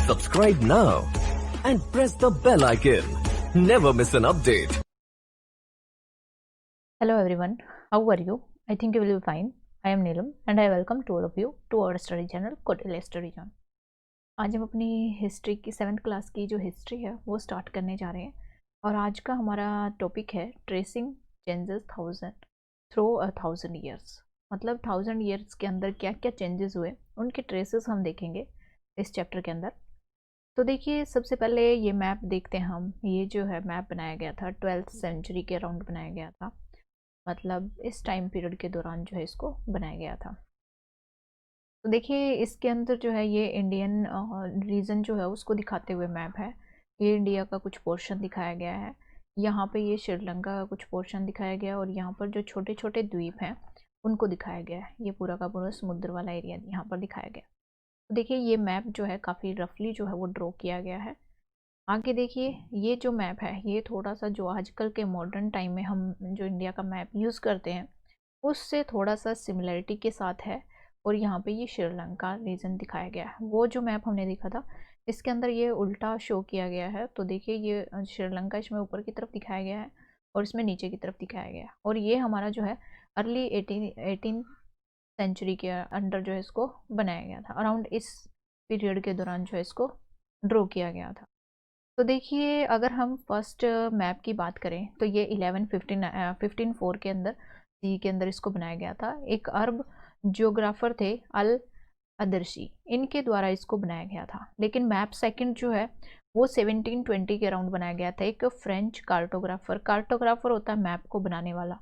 Subscribe now and press the bell icon. Never miss an update. Hello everyone, how are you? I think you will be fine. I am Neelam and I welcome to all of you to our study channel Kotilia Study Zone. आज हम अपनी history की 7th class की जो history है वो start करने जा रहे हैं और आज का हमारा टॉपिक है ट्रेसिंग चेंजेस थ्रू 1000 ईयर्स। मतलब 1000 ईयर्स के अंदर क्या क्या चेंजेस हुए उनके ट्रेसेस हम देखेंगे इस चैप्टर के अंदर। तो देखिए सबसे पहले ये मैप देखते हैं हम। ये जो है मैप बनाया गया था 12th सेंचुरी के अराउंड बनाया गया था, मतलब इस टाइम पीरियड के दौरान जो है इसको बनाया गया था। तो देखिए इसके अंदर जो है ये इंडियन रीजन जो है उसको दिखाते हुए मैप है। ये इंडिया का कुछ पोर्शन दिखाया गया है, यहाँ पे ये श्रीलंका का कुछ पोर्शन दिखाया गया है और यहाँ पर जो छोटे छोटे द्वीप हैं उनको दिखाया गया है। ये पूरा का पूरा समुद्र वाला एरिया यहाँ पर दिखाया गया। तो देखिए ये मैप जो है काफ़ी रफली जो है वो ड्रॉ किया गया है। आगे देखिए ये जो मैप है ये थोड़ा सा जो आजकल के मॉडर्न टाइम में हम जो इंडिया का मैप यूज़ करते हैं उससे थोड़ा सा सिमिलरिटी के साथ है। और यहाँ पे ये श्रीलंका रीजन दिखाया गया है। वो जो मैप हमने देखा था इसके अंदर ये उल्टा शो किया गया है। तो देखिए ये श्रीलंका इसमें ऊपर की तरफ दिखाया गया है और इसमें नीचे की तरफ दिखाया गया है। और ये हमारा जो है अर्ली 18 सेंचुरी के अंडर जो है इसको बनाया गया था। अराउंड इस पीरियड के दौरान जो है इसको ड्रॉ किया गया था। तो देखिए अगर हम फर्स्ट मैप की बात करें तो ये 1504 के अंदर के अंदर इसको बनाया गया था। एक अरब जियोग्राफर थे अल अदर्शी, इनके द्वारा इसको बनाया गया था। लेकिन मैप सेकंड जो है वो 1720 के अराउंड बनाया गया था। एक फ्रेंच कार्टोग्राफर होता है मैप को बनाने वाला,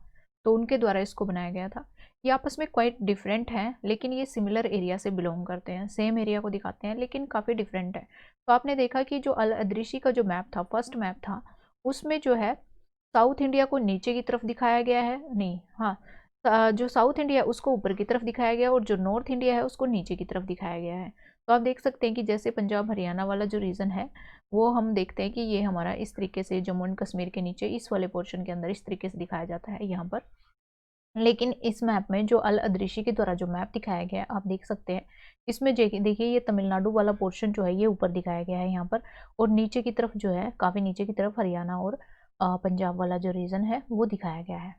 तो उनके द्वारा इसको बनाया गया था। ये आपस में क्वाइट डिफरेंट हैं लेकिन ये सिमिलर एरिया से बिलोंग करते हैं, सेम एरिया को दिखाते हैं लेकिन काफ़ी डिफरेंट है। तो आपने देखा कि जो अल अदरीशी का जो मैप था फर्स्ट मैप था उसमें जो है साउथ इंडिया को नीचे की तरफ दिखाया गया है, नहीं हाँ जो साउथ इंडिया है उसको ऊपर की तरफ दिखाया गया और जो नॉर्थ इंडिया है उसको नीचे की तरफ दिखाया गया है। तो आप देख सकते हैं कि जैसे पंजाब हरियाणा वाला जो रीजन है वो हम देखते हैं कि ये हमारा इस तरीके से जम्मू एंड कश्मीर के नीचे इस वाले पोर्शन के अंदर इस तरीके से दिखाया जाता है यहाँ पर। लेकिन इस मैप में जो अल अदरीशी के द्वारा जो मैप दिखाया गया है आप देख सकते हैं इसमें देखिए ये तमिलनाडु वाला पोर्शन जो है ये ऊपर दिखाया गया है यहाँ पर और नीचे की तरफ जो है काफ़ी नीचे की तरफ हरियाणा और पंजाब वाला जो रीजन है वो दिखाया गया है।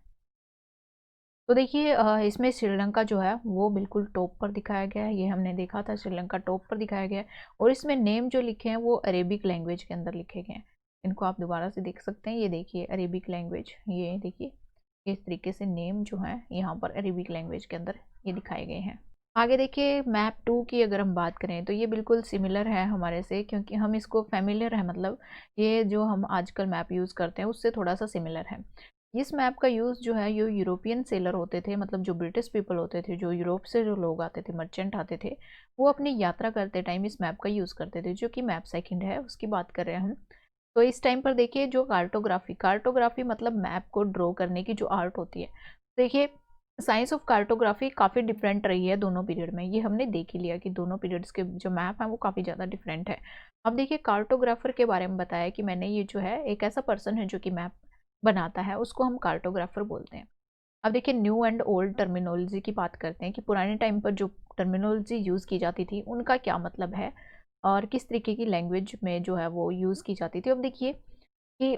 तो देखिए इसमें श्रीलंका जो है वो बिल्कुल टॉप पर दिखाया गया है। ये हमने देखा था श्रीलंका टॉप पर दिखाया गया है और इसमें नेम जो लिखे हैं वो अरेबिक लैंग्वेज के अंदर लिखे गए हैं। इनको आप दोबारा से देख सकते हैं, ये देखिए अरेबिक लैंग्वेज, ये देखिए इस तरीके से नेम जो है यहाँ पर अरेबिक लैंग्वेज के अंदर ये दिखाए गए हैं। आगे देखिए मैप 2 की अगर हम बात करें तो ये बिल्कुल सिमिलर है हमारे से, क्योंकि हम इसको फैमिलियर है, मतलब ये जो हम आजकल मैप यूज़ करते हैं उससे थोड़ा सा सिमिलर है। इस मैप का यूज़ जो है ये यूरोपियन सेलर होते थे, मतलब जो ब्रिटिश पीपल होते थे, जो यूरोप से जो लोग आते थे, मर्चेंट आते थे, वो अपनी यात्रा करते टाइम इस मैप का यूज़ करते थे, जो कि मैप सेकंड है उसकी बात कर रहे हैं हम। तो इस टाइम पर देखिए जो कार्टोग्राफी मतलब मैप को ड्रॉ करने की जो आर्ट होती है, देखिए साइंस ऑफ कार्टोग्राफी काफ़ी डिफरेंट रही है दोनों पीरियड में। ये हमने देख ही लिया कि दोनों पीरियड्स के जो मैप हैं वो काफ़ी ज़्यादा डिफरेंट है। अब देखिए कार्टोग्राफर के बारे में बताया कि मैंने, ये जो है एक ऐसा पर्सन है जो कि मैप बनाता है, उसको हम कार्टोग्राफर बोलते हैं। अब देखिए न्यू एंड ओल्ड टर्मिनोलॉजी की बात करते हैं कि पुराने टाइम पर जो टर्मिनोलॉजी यूज़ की जाती थी उनका क्या मतलब है और किस तरीके की लैंग्वेज में जो है वो यूज़ की जाती थी। अब देखिए कि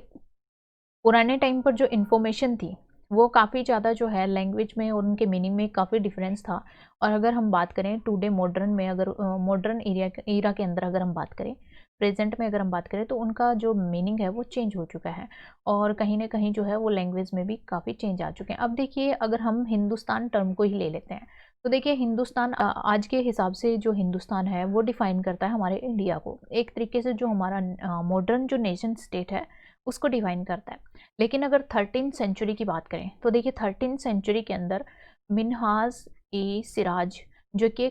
पुराने टाइम पर जो इन्फॉर्मेशन थी वो काफ़ी ज़्यादा जो है लैंग्वेज में और उनके मीनिंग में काफ़ी डिफरेंस था। और अगर हम बात करें टुडे मॉडर्न में, अगर मॉडर्न एरा के अंदर अगर हम बात करें, प्रेजेंट में अगर हम बात करें तो उनका जो मीनिंग है वो चेंज हो चुका है और कहीं ना कहीं जो है वो लैंग्वेज में भी काफ़ी चेंज आ चुके हैं। अब देखिए अगर हम हिंदुस्तान टर्म को ही ले लेते हैं तो देखिए हिंदुस्तान आज के हिसाब से जो हिंदुस्तान है वो डिफाइन करता है हमारे इंडिया को, एक तरीके से जो हमारा मॉडर्न जो नेशन स्टेट है उसको डिफाइन करता है। लेकिन अगर 13th सेंचुरी की बात करें तो देखिए 13th सेंचुरी के अंदर मिन्हाज ई सिराज जो कि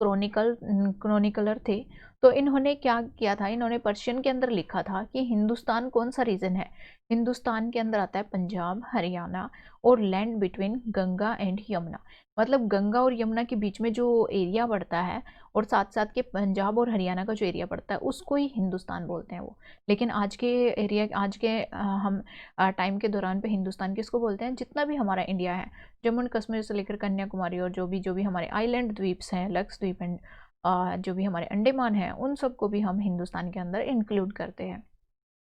क्रोनिकलर थे, तो इन्होंने क्या किया था, इन्होंने पर्शियन के अंदर लिखा था कि हिंदुस्तान कौन सा रीजन है। हिंदुस्तान के अंदर आता है पंजाब, हरियाणा और land between Ganga and Yamuna, मतलब गंगा और यमुना के बीच में जो एरिया पड़ता है और साथ साथ के पंजाब और हरियाणा का जो एरिया पड़ता है उसको ही हिंदुस्तान बोलते हैं वो। लेकिन आज के एरिया, आज के हम टाइम के दौरान पे हिंदुस्तान किसको बोलते हैं, जितना भी हमारा इंडिया है, जम्मू एंड कश्मीर से लेकर कन्याकुमारी और जो भी हमारे आइलैंड द्वीप्स हैं, लक्षद्वीप एंड जो भी हमारे अंडमान हैं उन सबको भी हम हिंदुस्तान के अंदर इंक्लूड करते हैं।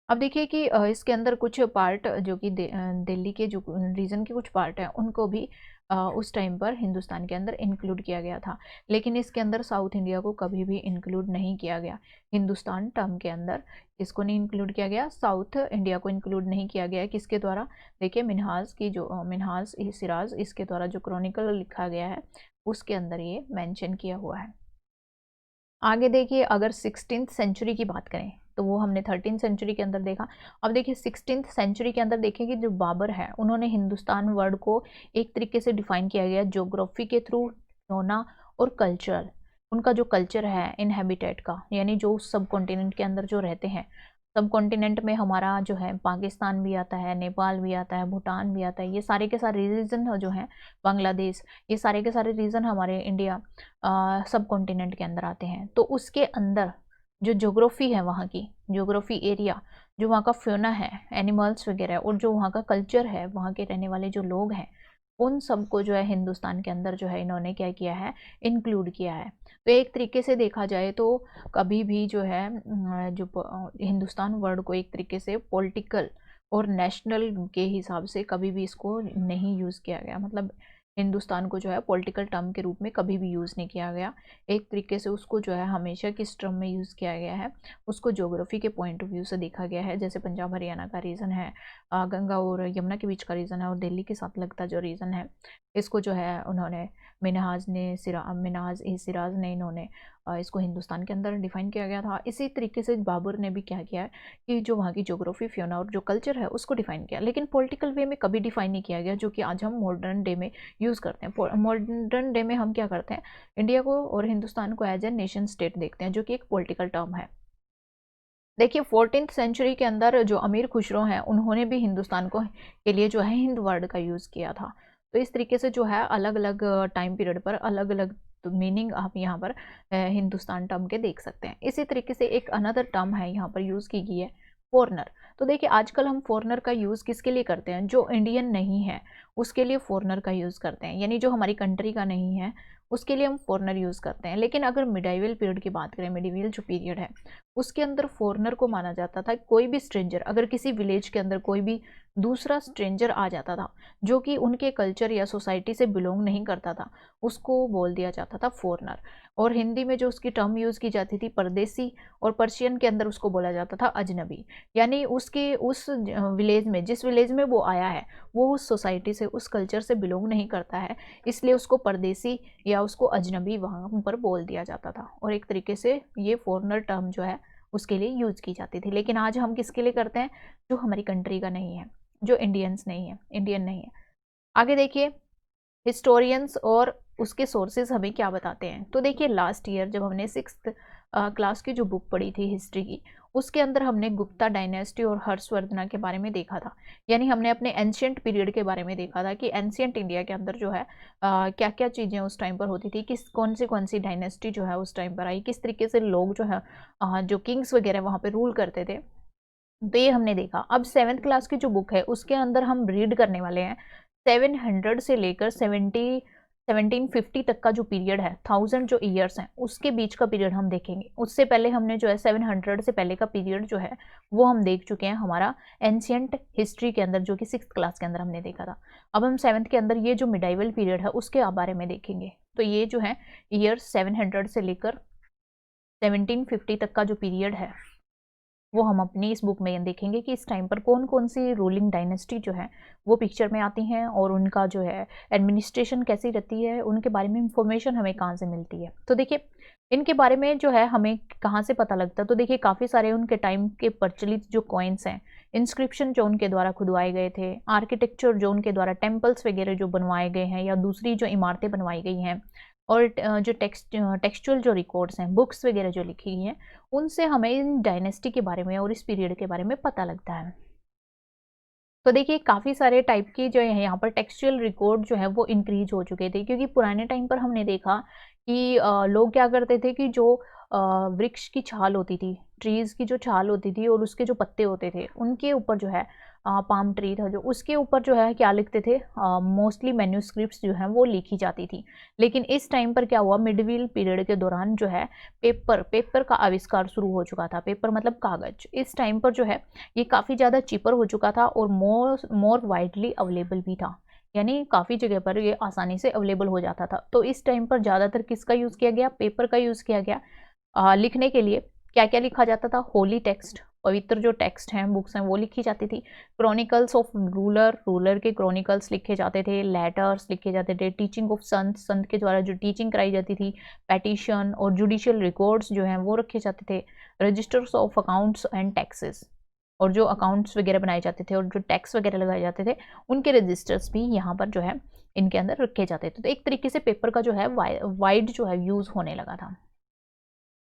अब देखिए कि इसके अंदर कुछ पार्ट जो कि दिल्ली के जो रीजन के कुछ पार्ट हैं उनको भी उस टाइम पर हिंदुस्तान के अंदर इंक्लूड किया गया था, लेकिन इसके अंदर साउथ इंडिया को कभी भी इंक्लूड नहीं किया गया। हिंदुस्तान टर्म के अंदर इसको नहीं इंक्लूड किया गया, साउथ इंडिया को इंक्लूड नहीं किया गया। किसके द्वारा? देखिए मिन्हाज की जो मिन्हाज ए सिराज, इसके द्वारा जो क्रॉनिकल लिखा गया है उसके अंदर ये मेंशन किया हुआ है। आगे देखिए, अगर 16th सेंचुरी की बात करें तो वो हमने 13th सेंचुरी के अंदर देखा। अब देखिए 16th सेंचुरी के अंदर देखिए कि जो बाबर है उन्होंने हिंदुस्तान वर्ड को एक तरीके से डिफाइन किया गया ज्योग्राफी के थ्रू, होना और कल्चरल। उनका जो कल्चर है इनहेबिटेट का, यानी जो सब कॉन्टिनेंट के अंदर जो रहते हैं, सब कॉन्टिनेंट में हमारा जो है पाकिस्तान भी आता है, नेपाल भी आता है, भूटान भी आता है, ये सारे के सारे रीजन जो हैं, बांग्लादेश, ये सारे के सारे रीजन हमारे इंडिया सब कॉन्टिनेंट के अंदर आते हैं। तो उसके अंदर जो ज्योग्राफी है, वहाँ की ज्योग्राफी एरिया, जो वहाँ का फ्योना है, एनिमल्स वगैरह, और जो वहाँ का कल्चर है, वहाँ के रहने वाले जो लोग हैं, उन सबको जो है हिंदुस्तान के अंदर जो है इन्होंने क्या किया है, इंक्लूड किया है। तो एक तरीके से देखा जाए तो कभी भी जो है हिंदुस्तान वर्ड को एक तरीके से पॉलिटिकल और नेशनल के हिसाब से कभी भी इसको नहीं यूज़ किया गया। मतलब हिंदुस्तान को जो है पॉलिटिकल टर्म के रूप में कभी भी यूज़ नहीं किया गया। एक तरीके से उसको जो है हमेशा किस टर्म में यूज़ किया गया है, उसको ज्योग्राफी के पॉइंट ऑफ व्यू से देखा गया है। जैसे पंजाब हरियाणा का रीजन है, गंगा और यमुना के बीच का रीजन है, और दिल्ली के साथ लगता जो रीजन है, इसको जो है उन्होंने मिन्हाज ए सिराज ने इन्होंने इसको हिंदुस्तान के अंदर डिफाइन किया गया था। इसी तरीके से बाबर ने भी क्या किया है कि जो वहाँ की ज्योग्राफी, फ्योना और जो कल्चर है उसको डिफाइन किया, लेकिन पॉलिटिकल वे में कभी डिफाइन नहीं किया गया, जो कि आज हम मॉडर्न डे में यूज़ करते हैं। मॉडर्न डे में हम क्या करते हैं, इंडिया को और हिंदुस्तान को एज ए नेशन स्टेट देखते हैं, जो कि एक पॉलिटिकल टर्म है। देखिए 14th सेंचुरी के अंदर जो अमीर खुसरो हैं उन्होंने भी हिंदुस्तान को के लिए जो है हिंद वर्ड का यूज़ किया था। तो इस तरीके से जो है अलग अलग टाइम पीरियड पर अलग अलग मीनिंग आप यहाँ पर हिंदुस्तान टर्म के देख सकते हैं। इसी तरीके से एक अनदर टर्म है यहाँ पर यूज़ की गई है, फॉरनर। तो देखिए आजकल हम फॉरनर का यूज़ किसके लिए करते हैं, जो इंडियन नहीं है उसके लिए फॉरनर का यूज़ करते हैं, यानी जो हमारी कंट्री का नहीं है उसके लिए हम फॉरनर यूज़ करते हैं। लेकिन अगर मिडाइवल पीरियड की बात करें, मिडिवल जो पीरियड है उसके अंदर फॉरनर को माना जाता था कोई भी स्ट्रेंजर, अगर किसी विलेज के अंदर कोई भी दूसरा स्ट्रेंजर आ जाता था जो कि उनके कल्चर या सोसाइटी से बिलोंग नहीं करता था, उसको बोल दिया जाता था फॉरनर। और हिंदी में जो उसकी टर्म यूज़ की जाती थी परदेसी, और पर्शियन के अंदर उसको बोला जाता था अजनबी। यानी उसके उस विलेज में, जिस विलेज में वो आया है, वो उस सोसाइटी से, उस कल्चर से बिलोंग नहीं करता है, इसलिए उसको परदेसी या उसको अजनबी वहाँ पर बोल दिया जाता था। और एक तरीके से ये फॉरनर टर्म जो है उसके लिए यूज की जाती थी। लेकिन आज हम किसके लिए करते हैं, जो हमारी कंट्री का नहीं है, जो इंडियंस नहीं है, इंडियन नहीं है। आगे देखिए हिस्टोरियंस और उसके सोर्सेज हमें क्या बताते हैं। तो देखिए लास्ट ईयर जब हमने 6th क्लास की जो बुक पढ़ी थी हिस्ट्री की, उसके अंदर हमने गुप्ता डायनेस्टी और हर्षवर्धना के बारे में देखा था। यानी हमने अपने एंशियंट पीरियड के बारे में देखा था कि एंशियंट इंडिया के अंदर जो है क्या क्या चीज़ें उस टाइम पर होती थी, किस कौन सी डायनेस्टी जो है उस टाइम पर आई, किस तरीके से लोग जो है जो किंग्स वगैरह वहाँ पे रूल करते थे। तो ये हमने देखा। अब 7th क्लास की जो बुक है उसके अंदर हम रीड करने वाले हैं 700 से लेकर 1750 तक का जो पीरियड है, 1000 जो ईयर्स हैं उसके बीच का पीरियड हम देखेंगे। उससे पहले हमने जो है 700 से पहले का पीरियड जो है वो हम देख चुके हैं हमारा एंशियंट हिस्ट्री के अंदर, जो कि 6th क्लास के अंदर हमने देखा था। अब हम 7th के अंदर ये जो मिडाइवल पीरियड है उसके बारे में देखेंगे। तो ये जो है ईयर 700 से लेकर 1750 तक का जो पीरियड है वो हम अपनी इस बुक में देखेंगे कि इस टाइम पर कौन कौन सी रूलिंग डायनेस्टी जो है वो पिक्चर में आती हैं, और उनका जो है एडमिनिस्ट्रेशन कैसी रहती है, उनके बारे में इंफॉर्मेशन हमें कहाँ से मिलती है। तो देखिए इनके बारे में जो है हमें कहाँ से पता लगता है। तो देखिए काफ़ी सारे उनके टाइम के प्रचलित जो कॉइन्स हैं, इंस्क्रिप्शन जो उनके द्वारा खुदवाए गए थे, आर्किटेक्चर जो उनके द्वारा टेम्पल्स वगैरह जो बनवाए गए हैं या दूसरी जो इमारतें बनवाई गई हैं, और जो टेक्सचुअल जो रिकॉर्ड्स हैं, बुक्स वगैरह जो लिखी गई हैं, उनसे हमें इन डायनेस्टी के बारे में और इस पीरियड के बारे में पता लगता है। तो देखिए काफ़ी सारे टाइप की जो है यहाँ पर टेक्सचुअल रिकॉर्ड जो है वो इंक्रीज हो चुके थे, क्योंकि पुराने टाइम पर हमने देखा कि लोग क्या करते थे कि जो वृक्ष की छाल होती थी, ट्रीज़ की जो छाल होती थी और उसके जो पत्ते होते थे उनके ऊपर जो है पाम ट्री था जो, उसके ऊपर जो है क्या लिखते थे, मोस्टली मैन्यूस्क्रिप्ट्स जो हैं वो लिखी जाती थी। लेकिन इस टाइम पर क्या हुआ, मिडीवल पीरियड के दौरान जो है पेपर का आविष्कार शुरू हो चुका था। पेपर मतलब कागज। इस टाइम पर जो है ये काफ़ी ज़्यादा चीपर हो चुका था और मोर वाइडली अवेलेबल भी था, यानी काफ़ी जगह पर ये आसानी से अवेलेबल हो जाता था। तो इस टाइम पर ज़्यादातर किसका यूज़ किया गया, पेपर का यूज़ किया गया। लिखने के लिए क्या क्या लिखा जाता था, होली टेक्स्ट, पवित्र जो टेक्स्ट हैं, बुक्स हैं, वो लिखी जाती थी। क्रॉनिकल्स ऑफ रूलर के क्रॉनिकल्स लिखे जाते थे, लेटर्स लिखे जाते थे, टीचिंग ऑफ संत के द्वारा जो टीचिंग कराई जाती थी, पेटिशन और जुडिशियल रिकॉर्ड्स जो हैं वो रखे जाते थे, registers of accounts and taxes, और जो अकाउंट्स वगैरह बनाए जाते थे और जो टैक्स वगैरह लगाए जाते थे उनके रजिस्टर्स भी यहाँ पर जो है इनके अंदर रखे जाते थे। तो एक तरीके से पेपर का जो है वाइड जो है यूज़ होने लगा था।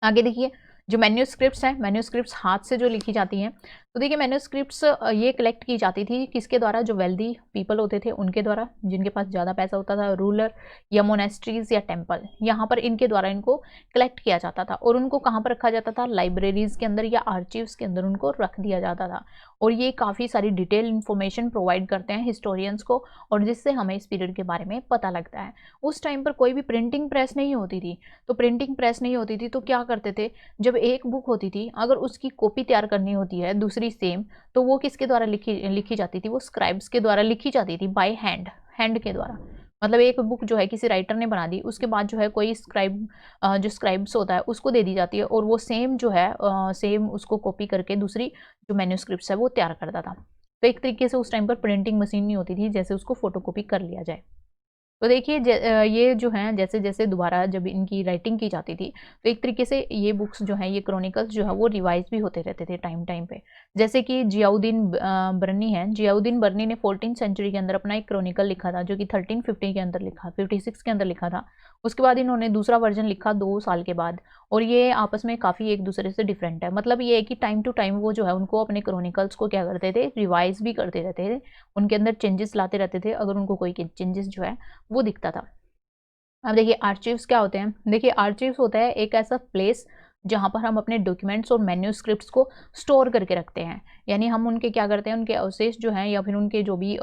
आगे देखिए, जो मैन्यूस्क्रिप्ट्स हैं, मैन्यूस्क्रिप्ट्स हाथ से जो लिखी जाती हैं, तो देखिए मैन्यूस्क्रिप्ट्स ये कलेक्ट की जाती थी किसके द्वारा, जो वेल्दी पीपल होते थे उनके द्वारा, जिनके पास ज़्यादा पैसा होता था, रूलर या मोनेस्ट्रीज या टेम्पल, यहाँ पर इनके द्वारा इनको कलेक्ट किया जाता था। और उनको कहाँ पर रखा जाता था, लाइब्रेरीज़ के अंदर या आर्चिव्स के अंदर उनको रख दिया जाता था। और ये काफ़ी सारी डिटेल इन्फॉर्मेशन प्रोवाइड करते हैं हिस्टोरियंस को, और जिससे हमें इस पीरियड के बारे में पता लगता है। उस टाइम पर कोई भी प्रिंटिंग प्रेस नहीं होती थी, तो प्रिंटिंग प्रेस नहीं होती थी तो क्या करते थे, जब एक बुक होती थी अगर उसकी कॉपी तैयार करनी होती है दूसरी सेम, तो वो किसके द्वारा लिखी जाती थी, वो स्क्राइब्स के द्वारा लिखी जाती थी, बाय हैंड के द्वारा। मतलब एक बुक जो है किसी राइटर ने बना दी, उसके बाद जो है कोई स्क्राइब जो स्क्राइब्स होता है उसको दे दी जाती है, और वो सेम जो है सेम उसको कॉपी करके दूसरी जो मैन्यूस्क्रिप्ट्स है वो तैयार करता था। तो एक तरीके से उस टाइम पर प्रिंटिंग मशीन नहीं होती थी जैसे उसको फोटोकॉपी कर लिया जाए। तो देखिए ये जो हैं जैसे-जैसे दोबारा जब इनकी राइटिंग की जाती थी, तो एक तरीके से ये बुक्स जो हैं, ये क्रॉनिकल्स जो है वो रिवाइज़ भी होते रहते थे टाइम पे। जैसे कि जियाउद्दीन बर्नी हैं, जियाउद्दीन बर्नी ने 14th सेंचुरी के अंदर अपना एक क्रॉनिकल लिखा था, जो कि 1350 के अंदर लिखा, 56 के अंदर लिखा था। उसके बाद इन्होंने दूसरा वर्ज़न लिखा 2 साल के बाद, और ये आपस में काफ़ी एक-दूसरे से डिफरेंट है। मतलब ये है कि टाइम टू टाइम वो जो है उनको अपने क्रॉनिकल्स को क्या करते थे, रिवाइज़ भी करते रहते थे। उनके अंदर चेंजेस लाते रहते थे, अगर उनको कोई चेंजेस जो है वो दिखता था। अब देखिए आर्चिव्स क्या होते हैं, देखिए आर्चिव्स होता है एक ऐसा प्लेस जहाँ पर हम अपने डॉक्यूमेंट्स और मैन्यूस्क्रिप्ट्स को स्टोर करके रखते हैं। यानी हम उनके क्या करते हैं, उनके अवशेष जो हैं या फिर उनके जो भी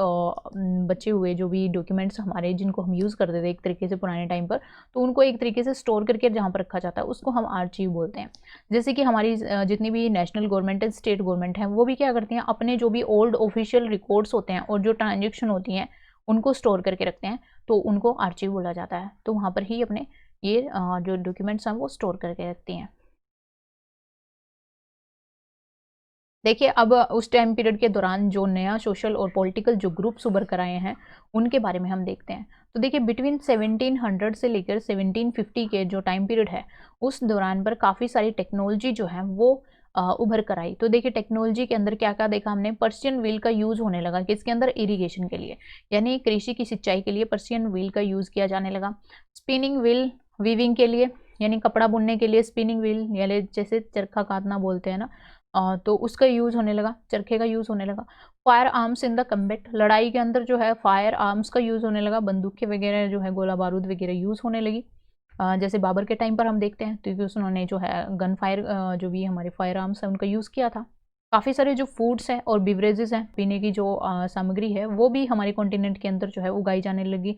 बचे हुए जो भी डॉक्यूमेंट्स हमारे जिनको हम यूज़ करते थे एक तरीके से पुराने टाइम पर, तो उनको एक तरीके से स्टोर करके जहाँ पर रखा जाता है उसको हम आर्चिव बोलते हैं। जैसे कि हमारी जितनी भी नेशनल गवर्नमेंट है, स्टेट गवर्नमेंट है, वो भी क्या करती हैं, अपने जो भी ओल्ड ऑफिशियल रिकॉर्ड्स होते हैं और जो ट्रांजेक्शन होती हैं उनको स्टोर करके रखते हैं, तो उनको आर्चिव बोला जाता है। तो वहाँ पर ही अपने ये जो डॉक्यूमेंट्स हैं वो स्टोर करके रखती हैं। देखिए अब उस टाइम पीरियड के दौरान जो नया सोशल और पॉलिटिकल जो ग्रुप्स उभर कर आए हैं उनके बारे में हम देखते हैं। तो देखिए बिटवीन 1700 से लेकर 1750 के जो टाइम पीरियड है उस दौरान पर काफ़ी सारी टेक्नोलॉजी जो है वो उभर कर आई। तो देखिए टेक्नोलॉजी के अंदर क्या क्या देखा हमने, पर्शियन व्हील का यूज़ होने लगा किसके अंदर, इरिगेशन के लिए, यानी कृषि की सिंचाई के लिए पर्शियन व्हील का यूज़ किया जाने लगा। स्पिनिंग व्हील वीविंग के लिए, यानी कपड़ा बुनने के लिए स्पिनिंग व्हील, यानी जैसे चरखा कातना बोलते हैं ना, तो उसका यूज़ होने लगा, चरखे का यूज़ होने लगा। Fire arms in the combat, लड़ाई के अंदर जो है फायर आर्म्स का यूज़ होने लगा, बंदूकें वगैरह जो है गोला बारूद वगैरह यूज़ होने लगी। जैसे बाबर के टाइम पर हम देखते हैं, क्योंकि उन्होंने जो है गन फायर जो भी हमारे फायर आर्म्स हैं उनका यूज़ किया था। काफ़ी सारे जो फूड्स हैं और बिवरेजेस हैं, पीने की जो सामग्री है वो भी हमारे कॉन्टिनेंट के अंदर जो है उगाई जाने लगी,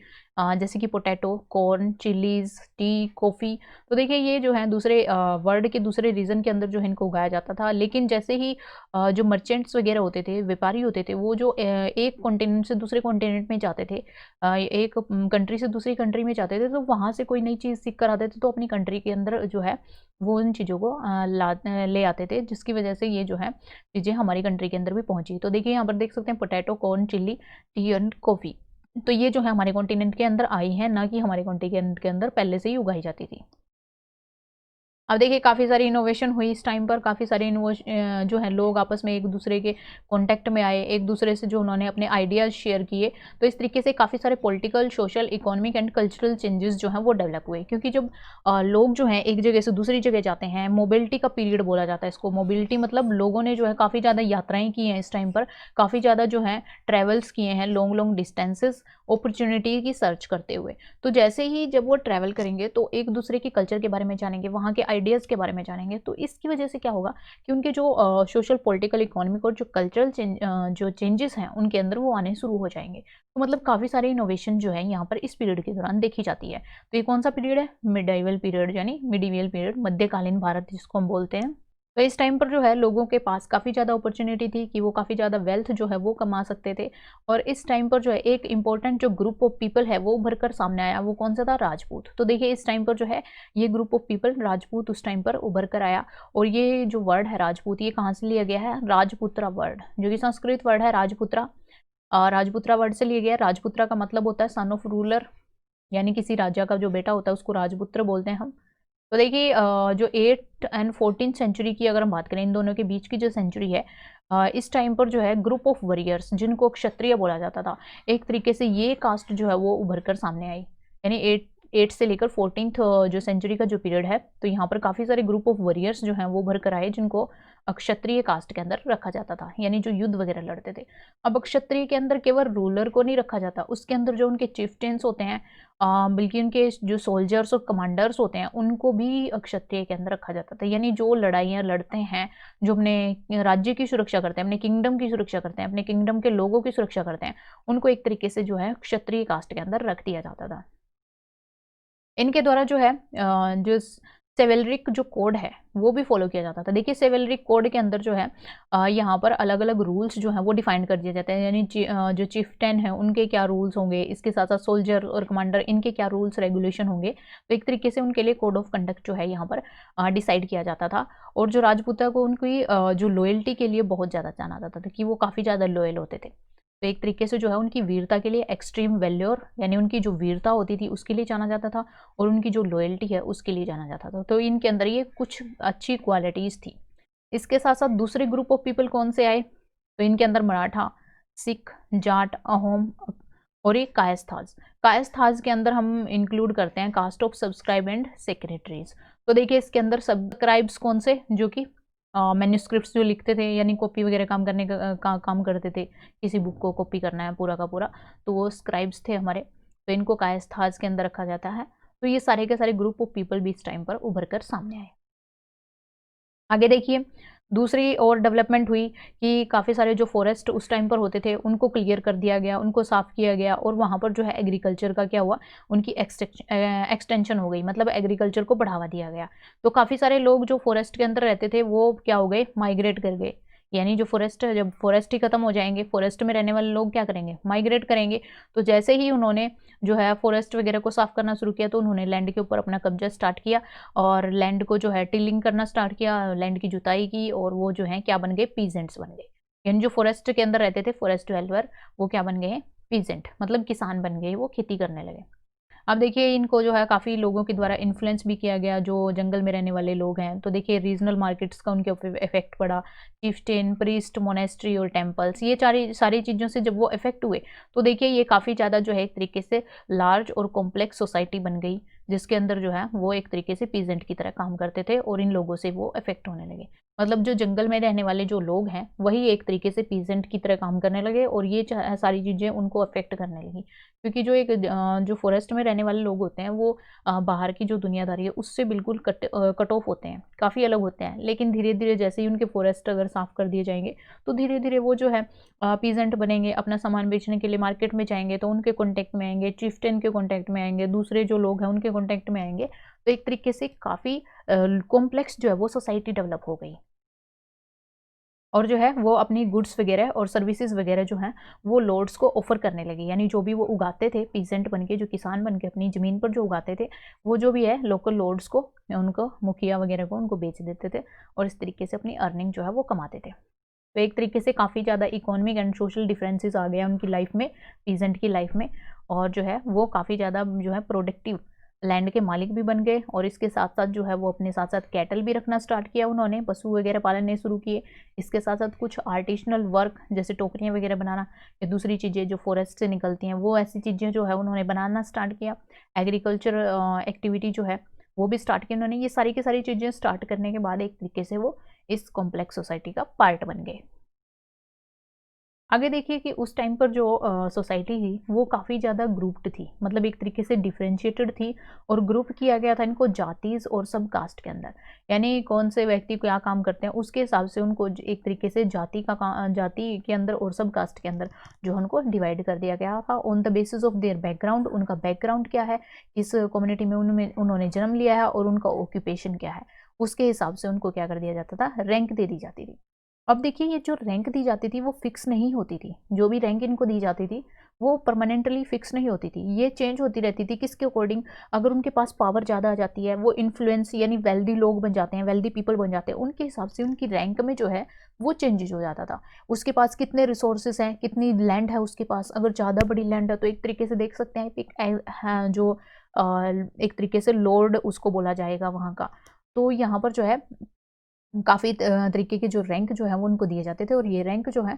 जैसे कि potato, corn, chillies, T, coffee. तो देखिए ये जो है दूसरे वर्ल्ड के दूसरे रीजन के अंदर जो है इनको उगाया जाता था। लेकिन जैसे ही जो मर्चेंट्स वगैरह होते थे, व्यापारी होते थे, वो जो एक कॉन्टिनेंट से दूसरे कॉन्टिनेंट में जाते थे, एक कंट्री से दूसरी कंट्री में जाते थे, तो वहाँ से कोई नई चीज़ सीख कर आते थे तो अपनी कंट्री के अंदर जो है वो उन चीज़ों को ले आते थे, जिसकी वजह से ये जो है चीज़ें हमारी कंट्री के अंदर भी पहुँची। तो देखिए यहाँ पर देख सकते हैं potato, corn, chilli, T and coffee. तो ये जो है हमारे कॉन्टिनेंट के अंदर आई हैं, ना कि हमारे कॉन्टिनेंट के अंदर पहले से ही उगाई जाती थी। अब देखिए काफ़ी सारी इनोवेशन हुई इस टाइम पर, काफ़ी सारे जो है लोग आपस में एक दूसरे के कॉन्टैक्ट में आए, एक दूसरे से जो उन्होंने अपने आइडियाज़ शेयर किए। तो इस तरीके से काफ़ी सारे political, social, economic and cultural changes जो हैं वो डेवलप हुए, क्योंकि जब लोग जो हैं एक जगह से दूसरी जगह जाते हैं, मोबिलिटी का पीरियड बोला जाता है इसको। मोबिलिटी मतलब लोगों ने जो है काफ़ी ज़्यादा यात्राएँ की हैं इस टाइम पर, काफ़ी ज़्यादा जो है ट्रैवल्स किए हैं, लॉन्ग लॉन्ग डिस्टेंसेस अपॉर्चुनिटी की सर्च करते हुए। तो जैसे ही जब वो ट्रैवल करेंगे तो एक दूसरे के कल्चर के बारे में जानेंगे, वहाँ के आइडियाज़ के बारे में जानेंगे। तो इसकी वजह से क्या होगा कि उनके जो सोशल, पॉलिटिकल, इकोनॉमिक और जो कल्चरल जो चेंजेस हैं उनके अंदर वो आने शुरू हो जाएँगे। तो मतलब काफ़ी सारे इनोवेशन जो है यहाँ पर इस पीरियड के दौरान देखी जाती है। तो ये कौन-सा पीरियड है? मिडाइवल पीरियड, यानी मिडीवियल पीरियड, मध्यकालीन भारत जिसको हम बोलते हैं। तो इस टाइम पर जो है लोगों के पास काफ़ी ज़्यादा अपॉर्च्युनिटी थी कि वो काफ़ी ज़्यादा वेल्थ जो है वो कमा सकते थे। और इस टाइम पर जो है एक इम्पोर्टेंट जो ग्रुप ऑफ पीपल है वो उभर कर सामने आया, वो कौन सा था? राजपूत। तो देखिए इस टाइम पर जो है ये ग्रुप ऑफ पीपल राजपूत उस टाइम पर उभर कर आया। और ये जो वर्ड है राजपूत, ये कहाँ से लिया गया है? राजपुत्रा वर्ड, जो कि संस्कृत वर्ड है राजपुत्रा। राजपुत्रा वर्ड से लिया गया है। राजपुत्रा का मतलब होता है सन ऑफ रूलर, यानी किसी राजा का जो बेटा होता है उसको राजपुत्र बोलते हैं हम। तो देखिए जो 8 एंड 14th सेंचुरी की अगर हम बात करें, इन दोनों के बीच की जो सेंचुरी है, इस टाइम पर जो है ग्रुप ऑफ वॉरियर्स जिनको क्षत्रिय बोला जाता था, एक तरीके से ये कास्ट जो है वो उभर कर सामने आई। यानी 8 से लेकर 14th जो सेंचुरी का जो पीरियड है, तो यहाँ पर काफ़ी सारे ग्रुप ऑफ वॉरियर्स जो हैं वो उभर कर आए, जिनको क्षत्रिय कास्ट के अंदर रखा जाता था, यानी जो युद्ध वगैरह लड़ते थे। अब क्षत्रिय के अंदर केवल रूलर को नहीं रखा जाता, उसके अंदर जो उनके चिफ्टेंस होते हैं, बल्कि उनके जो सोल्जर्स और कमांडर्स होते हैं उनको भी क्षत्रिय के अंदर रखा जाता था। यानी जो लड़ाइयाँ लड़ते हैं, जो अपने राज्य की सुरक्षा करते हैं, अपने किंगडम की सुरक्षा करते हैं, अपने किंगडम के लोगों की सुरक्षा करते हैं, उनको एक तरीके से जो है क्षत्रिय कास्ट के अंदर रख दिया जाता था। इनके द्वारा जो है जो सेवेलरिक जो कोड है वो भी फॉलो किया जाता था। देखिए सेवेलरिक कोड के अंदर जो है यहाँ पर अलग अलग रूल्स जो हैं वो डिफाइन कर दिए जाते हैं, यानी जो चीफ्टेन है उनके क्या रूल्स होंगे, इसके साथ साथ सोल्जर और कमांडर इनके क्या रूल्स रेगुलेशन होंगे। तो एक तरीके से उनके लिए कोड ऑफ कंडक्ट जो है यहाँ पर डिसाइड किया जाता था। और जो राजपूता को उनकी जो लॉयल्टी के लिए बहुत ज़्यादा जाना जाता था कि वो काफ़ी ज़्यादा लॉयल होते थे। तो एक तरीके से जो है उनकी वीरता के लिए एक्सट्रीम वैल्योर, यानी उनकी जो वीरता होती थी उसके लिए जाना जाता था, और उनकी जो लॉयल्टी है उसके लिए जाना जाता था। तो इनके अंदर ये कुछ अच्छी क्वालिटीज़ थी। इसके साथ साथ दूसरे ग्रुप ऑफ पीपल कौन से आए? तो इनके अंदर मराठा, सिख, जाट, अहोम और ये कायस्थाज। कायस्थाज के अंदर हम इंक्लूड करते हैं cost of subscribe and secretaries. तो देखिए इसके अंदर सब्सक्राइब्स कौन से? जो कि मैन्युस्क्रिप्ट्स जो लिखते थे, यानी कॉपी वगैरह काम करने का काम करते थे, किसी बुक को कॉपी करना है पूरा का पूरा, तो वो स्क्राइब्स थे हमारे। तो इनको कायस्थाज के अंदर रखा जाता है। तो ये सारे के सारे ग्रुप ऑफ पीपल भी इस टाइम पर उभर कर सामने आए। आगे देखिए दूसरी और डेवलपमेंट हुई कि काफ़ी सारे जो फॉरेस्ट उस टाइम पर होते थे उनको क्लियर कर दिया गया, उनको साफ़ किया गया, और वहाँ पर जो है एग्रीकल्चर का क्या हुआ, उनकी एक्सटेंशन हो गई, मतलब एग्रीकल्चर को बढ़ावा दिया गया। तो काफ़ी सारे लोग जो फॉरेस्ट के अंदर रहते थे वो क्या हो गए, माइग्रेट कर गए। यानी जो फॉरेस्ट है, जब फॉरेस्ट ही खत्म हो जाएंगे, फॉरेस्ट में रहने वाले लोग क्या करेंगे, माइग्रेट करेंगे। तो जैसे ही उन्होंने जो है फॉरेस्ट वगैरह को साफ़ करना शुरू किया, तो उन्होंने लैंड के ऊपर अपना कब्जा स्टार्ट किया, और लैंड को जो है टिलिंग करना स्टार्ट किया, लैंड की जुताई की, और वो जो है क्या बन गए, पीजेंट्स बन गए। यानी जो फॉरेस्ट के अंदर रहते थे, फॉरेस्ट डेवेलपर, वो क्या बन गए हैं, पीजेंट, मतलब किसान बन गए, वो खेती करने लगे। अब देखिए इनको जो है काफ़ी लोगों के द्वारा इन्फ्लुएंस भी किया गया, जो जंगल में रहने वाले लोग हैं। तो देखिए रीजनल मार्केट्स का उनके ऊपर इफेक्ट पड़ा, चिफ्टेन, प्रीस्ट, मोनेस्ट्री और टेम्पल्स, ये सारी चीज़ों से जब वो इफेक्ट हुए, तो देखिए ये काफ़ी ज़्यादा जो है एक तरीके से लार्ज और कॉम्प्लेक्स सोसाइटी बन गई, जिसके अंदर जो है वो एक तरीके से पीजेंट की तरह काम करते थे, और इन लोगों से वो इफेक्ट होने लगे। मतलब जो जंगल में रहने वाले जो लोग हैं वही एक तरीके से पीजेंट की तरह काम करने लगे, और ये सारी चीज़ें उनको अफेक्ट करने लगी। क्योंकि जो एक जो फॉरेस्ट में रहने वाले लोग होते हैं वो बाहर की जो दुनियादारी है उससे बिल्कुल कट ऑफ होते हैं, काफ़ी अलग होते हैं। लेकिन धीरे धीरे जैसे ही उनके फॉरेस्ट अगर साफ़ कर दिए जाएंगे, तो धीरे धीरे वो जो है पीजेंट बनेंगे, अपना सामान बेचने के लिए मार्केट में जाएंगे, तो उनके कॉन्टैक्ट में आएंगे, चिफ्टेन के कॉन्टैक्ट में आएंगे, दूसरे जो लोग हैं उनके कॉन्टैक्ट में आएंगे। तो एक तरीके से काफ़ी कॉम्प्लेक्स जो है वो सोसाइटी डेवलप हो गई, और जो है वो अपनी गुड्स वगैरह और सर्विसेज वगैरह जो हैं वो लॉर्ड्स को ऑफर करने लगे। यानी जो भी वो उगाते थे, पीजेंट बन के, जो किसान बन के अपनी ज़मीन पर जो उगाते थे, वो जो भी है लोकल लॉर्ड्स को, उनको मुखिया वगैरह को उनको बेच देते थे, और इस तरीके से अपनी अर्निंग जो है वो कमाते थे। तो एक तरीके से काफ़ी ज़्यादा इकोनॉमिक एंड सोशल डिफरेंसेस आ गया उनकी लाइफ में, पीजेंट की लाइफ में, और जो है वो काफ़ी ज़्यादा जो है प्रोडक्टिव लैंड के मालिक भी बन गए। और इसके साथ साथ जो है वो अपने साथ साथ कैटल भी रखना स्टार्ट किया, उन्होंने पशु वगैरह पालने शुरू किए। इसके साथ साथ कुछ आर्टिशनल वर्क जैसे टोकरियाँ वगैरह बनाना या दूसरी चीज़ें जो फॉरेस्ट से निकलती हैं, वो ऐसी चीज़ें जो है उन्होंने बनाना स्टार्ट किया। एग्रीकल्चर एक्टिविटी जो है वो भी स्टार्ट की उन्होंने। ये सारी की सारी चीज़ें स्टार्ट करने के बाद एक तरीके से वो इस कॉम्प्लेक्स सोसाइटी का पार्ट बन गए। आगे देखिए कि उस टाइम पर जो सोसाइटी थी वो काफ़ी ज़्यादा ग्रुप्ड थी, मतलब एक तरीके से डिफरेंशिएटेड थी और ग्रुप किया गया था इनको जातीज़ और सब कास्ट के अंदर। यानी कौन से व्यक्ति क्या काम करते हैं उसके हिसाब से उनको एक तरीके से जाति के अंदर और सब कास्ट के अंदर जो उनको डिवाइड कर दिया गया था on the basis of their background. उनका बैकग्राउंड क्या है, किस कम्युनिटी में उनमें उन्होंने जन्म लिया है और उनका ऑक्यूपेशन क्या है, उसके हिसाब से उनको क्या कर दिया जाता था, रैंक दे दी जाती थी। अब देखिए ये जो रैंक दी जाती थी वो फिक्स नहीं होती थी, जो भी रैंक इनको दी जाती थी वो परमानेंटली फिक्स नहीं होती थी, ये चेंज होती रहती थी। किसके अकॉर्डिंग, अगर उनके पास पावर ज़्यादा आ जाती है, वो इन्फ्लुएंस यानी वेल्दी लोग बन जाते हैं, वेल्दी पीपल बन जाते हैं, उनके हिसाब से उनकी रैंक में जो है वो चेंजेस हो जाता था। उसके पास कितने रिसोर्सेज हैं, कितनी लैंड है उसके पास, अगर ज़्यादा बड़ी लैंड है तो एक तरीके से देख सकते हैं जो एक तरीके से लॉर्ड उसको बोला जाएगा वहाँ का। तो यहाँ पर जो है काफ़ी तरीके के जो रैंक जो है वो उनको दिए जाते थे और ये रैंक जो है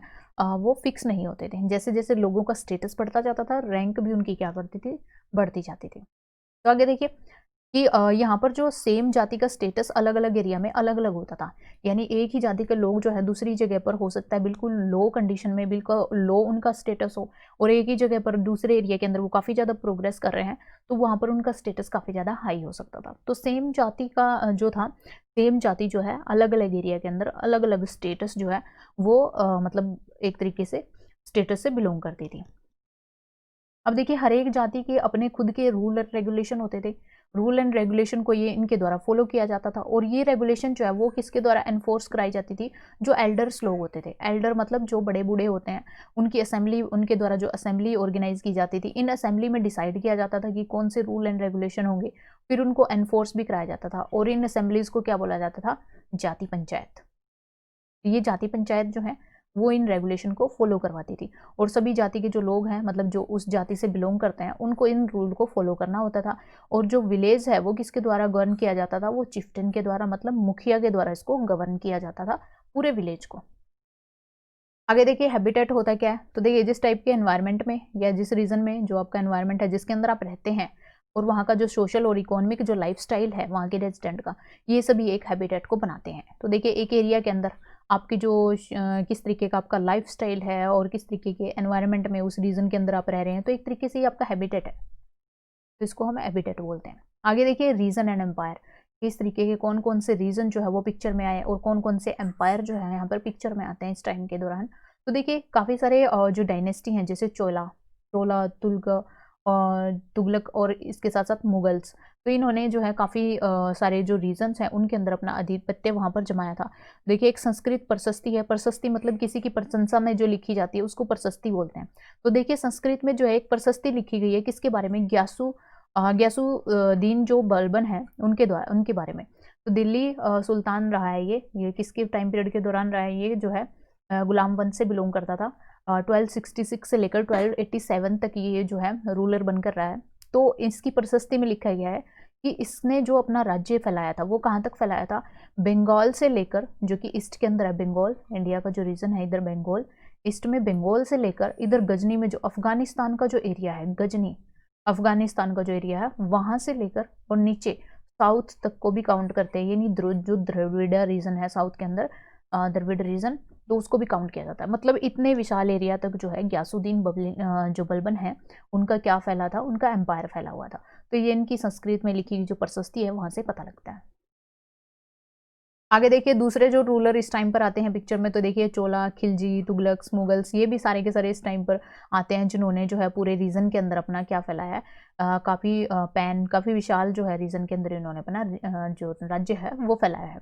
वो फिक्स नहीं होते थे। जैसे-जैसे लोगों का स्टेटस बढ़ता जाता था, रैंक भी उनकी क्या करती थी, बढ़ती जाती थी। तो आगे देखिए कि यहाँ पर जो सेम जाति का स्टेटस अलग-अलग एरिया में अलग-अलग होता था। यानी एक ही जाति के लोग जो है दूसरी जगह पर हो सकता है बिल्कुल लो कंडीशन में, बिल्कुल लो उनका स्टेटस हो और एक ही जगह पर दूसरे एरिया के अंदर वो काफ़ी ज़्यादा प्रोग्रेस कर रहे हैं, तो वहाँ पर उनका स्टेटस काफ़ी ज़्यादा हाई हो सकता था। तो सेम जाति का जो था, सेम जाति जो है अलग-अलग एरिया के अंदर अलग-अलग स्टेटस जो है वो मतलब एक तरीके से स्टेटस से बिलॉन्ग करती थी। अब देखिए हर एक जाति के अपने खुद के रूल एंड रेगुलेशन होते थे। रूल एंड रेगुलेशन को ये इनके द्वारा फॉलो किया जाता था और ये रेगुलेशन जो है वो किसके द्वारा एनफोर्स कराई जाती थी, जो एल्डर्स लोग होते थे। एल्डर मतलब जो बड़े बूढ़े होते हैं, उनकी असेंबली, उनके द्वारा जो असेंबली ऑर्गेनाइज की जाती थी, इन असेंबली में डिसाइड किया जाता था कि कौन से रूल एंड रेगुलेशन होंगे, फिर उनको एनफोर्स भी कराया जाता था और इन असेंबलीज को क्या बोला जाता था, जाति पंचायत। ये जाति पंचायत जो है वो इन रेगुलेशन को फॉलो करवाती थी और सभी जाति के जो लोग हैं, मतलब जो उस जाति से बिलोंग करते हैं, उनको इन रूल को फॉलो करना होता था। और जो विलेज है वो किसके द्वारा गवर्न किया जाता था, वो चिफ्टन के द्वारा, मतलब मुखिया के द्वारा इसको गवर्न किया जाता था पूरे विलेज को। आगे देखिए हैबिटेट होता क्या है, तो देखिए जिस टाइप के एनवायरनमेंट में या जिस रीजन में जो आपका एनवायरनमेंट है जिसके अंदर आप रहते हैं और वहाँ का जो सोशल और इकोनॉमिक जो लाइफस्टाइल है वहाँ के रेजिडेंट का, ये सभी एक हैबिटेट को बनाते हैं। तो देखिए एक एरिया के अंदर आपकी जो किस तरीके का आपका लाइफस्टाइल है और किस तरीके के एनवायरनमेंट में उस रीजन के अंदर आप रह रहे हैं, तो एक तरीके से ये आपका हैबिटेट है, तो इसको हम हैबिटेट बोलते हैं। आगे देखिए रीजन एंड एम्पायर, किस तरीके के कौन कौन से रीजन जो है वो पिक्चर में आए और कौन कौन से एम्पायर जो है यहाँ पर पिक्चर में आते हैं इस टाइम के दौरान। तो देखिए काफ़ी सारे जो डायनेस्टी हैं, जैसे चोला, और तुगलक और इसके साथ साथ मुगल्स, तो इन्होंने जो है काफ़ी सारे जो रीजन्स हैं उनके अंदर अपना आधिपत्य वहाँ पर जमाया था। देखिए एक संस्कृत प्रशस्ति है, प्रशस्ति मतलब किसी की प्रशंसा में जो लिखी जाती है उसको प्रशस्ति बोलते हैं। तो देखिए संस्कृत में जो है एक प्रशस्ति लिखी गई है किसके बारे में, ग्यासुद्दीन जो बलबन है उनके द्वारा, उनके बारे में। तो दिल्ली सुल्तान रहा है ये किसके टाइम पीरियड के दौरान रहा है, ये जो है गुलाम वंश से बिलोंग करता था। 1266 से लेकर 1287 तक ये जो है रूलर बनकर रहा है। तो इसकी प्रशस्ति में लिखा गया है कि इसने जो अपना राज्य फैलाया था वो कहाँ तक फैलाया था, बंगाल से लेकर, जो कि ईस्ट के अंदर है, बंगाल इंडिया का जो रीजन है इधर बंगाल, ईस्ट में बंगाल से लेकर इधर गजनी में जो अफगानिस्तान का जो एरिया है, गजनी अफगानिस्तान का जो एरिया है वहां से लेकर और नीचे साउथ तक को भी काउंट करते हैं, यानी जो द्रविड़ रीजन है साउथ के अंदर, द्रविड़ रीजन, तो उसको भी काउंट किया जाता है। मतलब इतने विशाल एरिया तक जो है ग्यासुद्दीन जो बलबन है उनका क्या फैला था, उनका एम्पायर फैला हुआ था। तो ये इनकी संस्कृत में लिखी जो प्रशस्ति है वहां से पता लगता है। आगे देखिए दूसरे जो रूलर इस टाइम पर आते हैं पिक्चर में, तो देखिए चोला, खिलजी, तुगलक्स, मुगल्स, ये भी सारे के सारे इस टाइम पर आते हैं जिन्होंने जो है पूरे रीजन के अंदर अपना क्या फैलाया है, काफ़ी विशाल जो है रीजन के अंदर इन्होंने अपना जो राज्य है वो फैलाया है।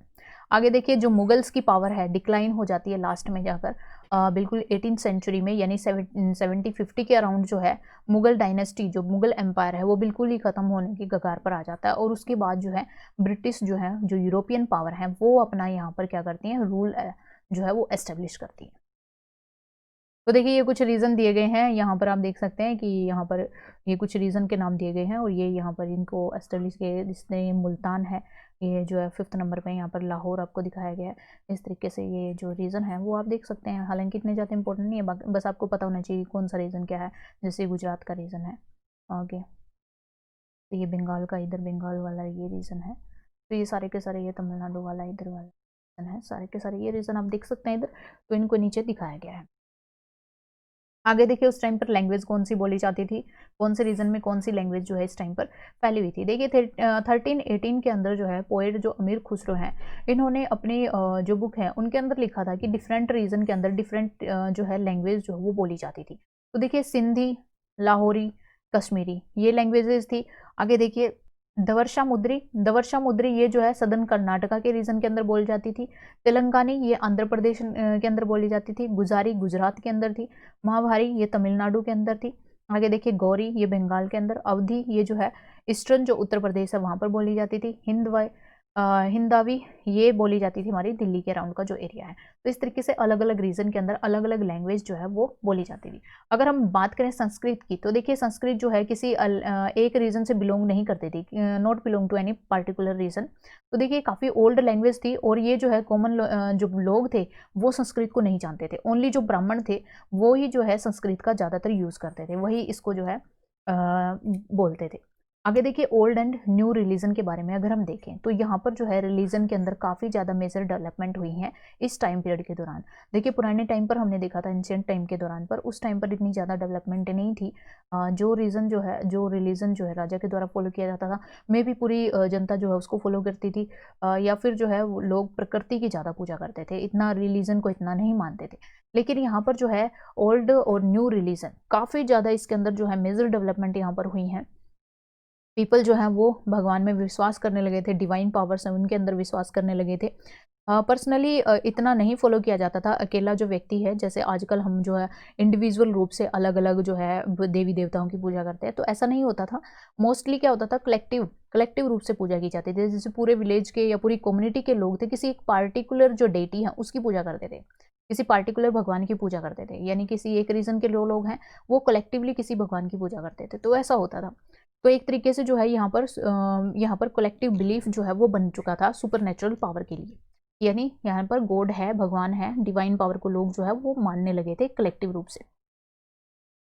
आगे देखिए जो मुगल्स की पावर है डिक्लाइन हो जाती है लास्ट में जाकर, बिल्कुल 18th सेंचुरी में, यानी 70-50 के अराउंड जो है मुगल डायनेस्टी, जो मुगल एम्पायर है वो बिल्कुल ही खत्म होने की कगार पर आ जाता है और उसके बाद जो है ब्रिटिश जो है, जो यूरोपियन पावर है, वो अपना यहाँ पर क्या करती हैं, रूल जो है वो एस्टेब्लिश करती है। तो देखिए ये कुछ रीज़न दिए गए हैं यहाँ पर, आप देख सकते हैं कि यहाँ पर ये कुछ रीज़न के नाम दिए गए हैं और ये यहाँ पर इनको एस्टेब्लिश किए, जिसने मुल्तान है, ये जो है 5th नंबर पे, यहाँ पर लाहौर आपको दिखाया गया है। इस तरीके से ये जो रीज़न है वो आप देख सकते हैं, हालांकि इतने ज़्यादा इंपॉर्टेंट नहीं है, बस आपको पता होना चाहिए कौन सा रीज़न क्या है। जैसे गुजरात का रीज़न है, आगे तो ये बंगाल का, इधर बंगाल वाला ये रीज़न है, तो ये सारे के सारे, ये तमिलनाडु वाला इधर वाला रीजन है, सारे के सारे ये रीज़न आप देख सकते हैं इधर, तो इनको नीचे दिखाया गया है। आगे देखिए उस टाइम पर लैंग्वेज कौन सी बोली जाती थी, कौन से रीजन में कौन सी लैंग्वेज जो है इस टाइम पर फैली हुई थी। देखिए 1318 के अंदर जो है पोएट जो अमीर खुसरो हैं, इन्होंने अपनी जो बुक है उनके अंदर लिखा था कि डिफरेंट रीजन के अंदर डिफरेंट जो है लैंग्वेज जो है वो बोली जाती थी। तो देखिए सिंधी, लाहौरी, कश्मीरी ये लैंग्वेजेस थी। आगे देखिए दवर्शा मुद्री ये जो है सदर्न कर्नाटका के रीजन के अंदर बोली जाती थी। तेलंगानी ये आंध्र प्रदेश के अंदर बोली जाती थी। गुजारी गुजरात के अंदर थी। महाभारी ये तमिलनाडु के अंदर थी। आगे देखिए गौरी ये बंगाल के अंदर। अवधी ये जो है ईस्टर्न जो उत्तर प्रदेश है वहां पर बोली जाती थी। हिंदावी ये बोली जाती थी हमारी दिल्ली के अराउंड का जो एरिया है। तो इस तरीके से अलग अलग रीजन के अंदर अलग अलग लैंग्वेज जो है वो बोली जाती थी। अगर हम बात करें संस्कृत की, तो देखिए संस्कृत जो है किसी एक रीजन से बिलोंग नहीं करती थी, not belong to any particular region. तो देखिए काफ़ी ओल्ड लैंग्वेज थी और ये जो है कॉमन जो लोग थे वो संस्कृत को नहीं जानते थे। ओनली जो ब्राह्मण थे वो ही जो है संस्कृत का ज़्यादातर यूज़ करते थे, वही इसको जो है बोलते थे। आगे देखिए ओल्ड एंड न्यू रिलीजन के बारे में अगर हम देखें तो यहाँ पर जो है रिलीजन के अंदर काफ़ी ज़्यादा मेजर डेवलपमेंट हुई है इस टाइम पीरियड के दौरान। देखिए पुराने टाइम पर हमने देखा था एंशियंट टाइम के दौरान, पर उस टाइम पर इतनी ज़्यादा डेवलपमेंट नहीं थी। जो रीज़न जो है जो रिलीजन जो है राजा के द्वारा फॉलो किया जाता था, मे भी पूरी जनता जो है उसको फॉलो करती थी, या फिर जो है लोग प्रकृति की ज़्यादा पूजा करते थे, इतना रिलीजन को इतना नहीं मानते थे। लेकिन यहाँ पर जो है ओल्ड और न्यू रिलीजन काफ़ी ज़्यादा इसके अंदर जो है मेजर डेवलपमेंट यहाँ पर हुई हैं। पीपल जो है वो भगवान में विश्वास करने लगे थे, डिवाइन पावर्स हैं उनके अंदर विश्वास करने लगे थे। पर्सनली इतना नहीं फॉलो किया जाता था अकेला जो व्यक्ति है, जैसे आजकल हम जो है इंडिविजुअल रूप से अलग अलग जो है देवी देवताओं की पूजा करते हैं, तो ऐसा नहीं होता था। मोस्टली क्या होता था, कलेक्टिव रूप से पूजा की जाती थी। जैसे पूरे विलेज के या पूरी कम्युनिटी के लोग थे, किसी एक पार्टिकुलर जो डेटी है उसकी पूजा करते थे, किसी पार्टिकुलर भगवान की पूजा करते थे, यानी किसी एक रीजन के लोग हैं वो कलेक्टिवली किसी भगवान की पूजा करते थे, तो ऐसा होता था। तो एक तरीके से जो है यहाँ पर कलेक्टिव बिलीफ जो है वो बन चुका था सुपर पावर के लिए, यानी यहाँ पर गॉड है, भगवान है, डिवाइन पावर को लोग जो है वो मानने लगे थे कलेक्टिव रूप से।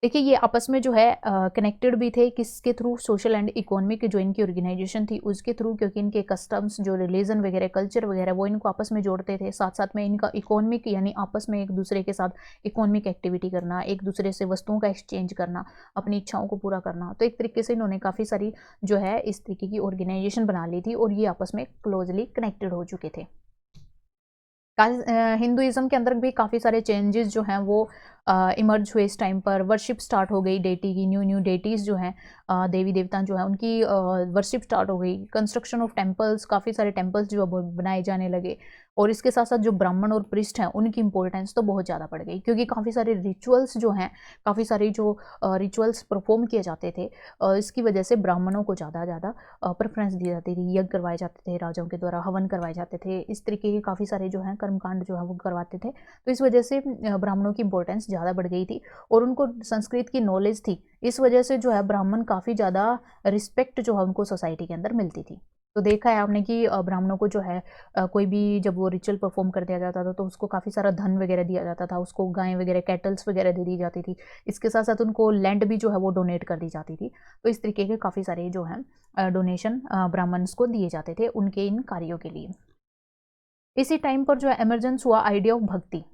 देखिए ये आपस में जो है कनेक्टेड भी थे, किसके थ्रू, सोशल एंड इकोनॉमिक जो इनकी ऑर्गेनाइजेशन थी उसके थ्रू, क्योंकि इनके कस्टम्स जो रिलीजन वगैरह कल्चर वगैरह वो इनको आपस में जोड़ते थे। साथ साथ में इनका इकोनॉमिक यानी आपस में एक दूसरे के साथ इकोनॉमिक एक्टिविटी करना, एक दूसरे से वस्तुओं का एक्सचेंज करना, अपनी इच्छाओं को पूरा करना। तो एक तरीके से इन्होंने काफ़ी सारी जो है इस तरीके की ऑर्गेनाइजेशन बना ली थी और ये आपस में क्लोजली कनेक्टेड हो चुके थे। हिंदुइज्म के अंदर भी काफ़ी सारे चेंजेस जो हैं वो इमर्ज हुए इस टाइम पर। वर्शिप स्टार्ट हो गई डेटी की, न्यू डेटीज़ जो हैं देवी देवता जो हैं उनकी वर्शिप स्टार्ट हो गई। कंस्ट्रक्शन ऑफ टेम्पल्स, काफ़ी सारे टेम्पल्स जो बनाए जाने लगे। और इसके साथ साथ जो ब्राह्मण और प्रिस्ट हैं उनकी इंपॉर्टेंस तो बहुत ज़्यादा बढ़ गई, क्योंकि काफ़ी सारे रिचुअल्स जो हैं, काफ़ी सारे जो रिचुअल्स परफॉर्म किए जाते थे, इसकी वजह से ब्राह्मणों को ज़्यादा प्रेफरेंस दी जाती थी। यज्ञ करवाए जाते थे, राजाओं के द्वारा हवन करवाए जाते थे, इस तरीके के काफ़ी सारे जो हैं कर्मकांड जो है वो करवाते थे। तो इस वजह से ब्राह्मणों की इंपॉर्टेंस ज़्यादा बढ़ गई थी और उनको संस्कृत की नॉलेज थी। इस वजह से जो है ब्राह्मण काफ़ी ज़्यादा रिस्पेक्ट जो है उनको सोसाइटी के अंदर मिलती थी। तो देखा है आपने कि ब्राह्मणों को जो है कोई भी जब वो रिचुअल परफॉर्म कर दिया जाता था तो उसको काफ़ी सारा धन वगैरह दिया जाता था, उसको गायें वगैरह कैटल्स वगैरह दे दी जाती थी। इसके साथ साथ उनको लैंड भी जो है वो डोनेट कर दी जाती थी। तो इस तरीके के काफ़ी सारे जो हैं डोनेशन ब्राह्मण्स को दिए जाते थे उनके इन कार्यों के लिए। इसी टाइम पर जो है एमरजेंस हुआ आइडिया ऑफ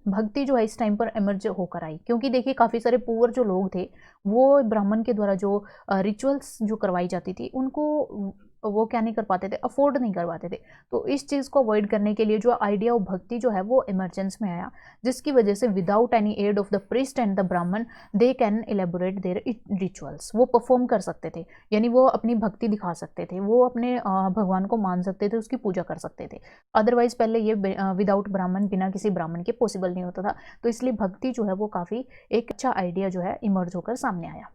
भक्ति जो है इस टाइम पर एमर्ज होकर आई, क्योंकि देखिए काफ़ी सारे पुअर जो लोग थे वो ब्राह्मण के द्वारा जो रिचुअल्स जो करवाई जाती थी उनको वो क्या नहीं कर पाते थे, अफोर्ड नहीं कर पाते थे। तो इस चीज़ को अवॉइड करने के लिए जो आइडिया ऑफ भक्ति जो है वो इमरजेंस में आया, जिसकी वजह से without any aid of the priest and the Brahmin they can elaborate their rituals, वो परफॉर्म कर सकते थे, यानी वो अपनी भक्ति दिखा सकते थे, वो अपने भगवान को मान सकते थे, उसकी पूजा कर सकते थे। अदरवाइज पहले ये विदाउट ब्राह्मण, बिना किसी ब्राह्मण के पॉसिबल नहीं होता था। तो इसलिए भक्ति जो है वो काफ़ी एक अच्छा आइडिया जो है इमर्ज होकर सामने आया।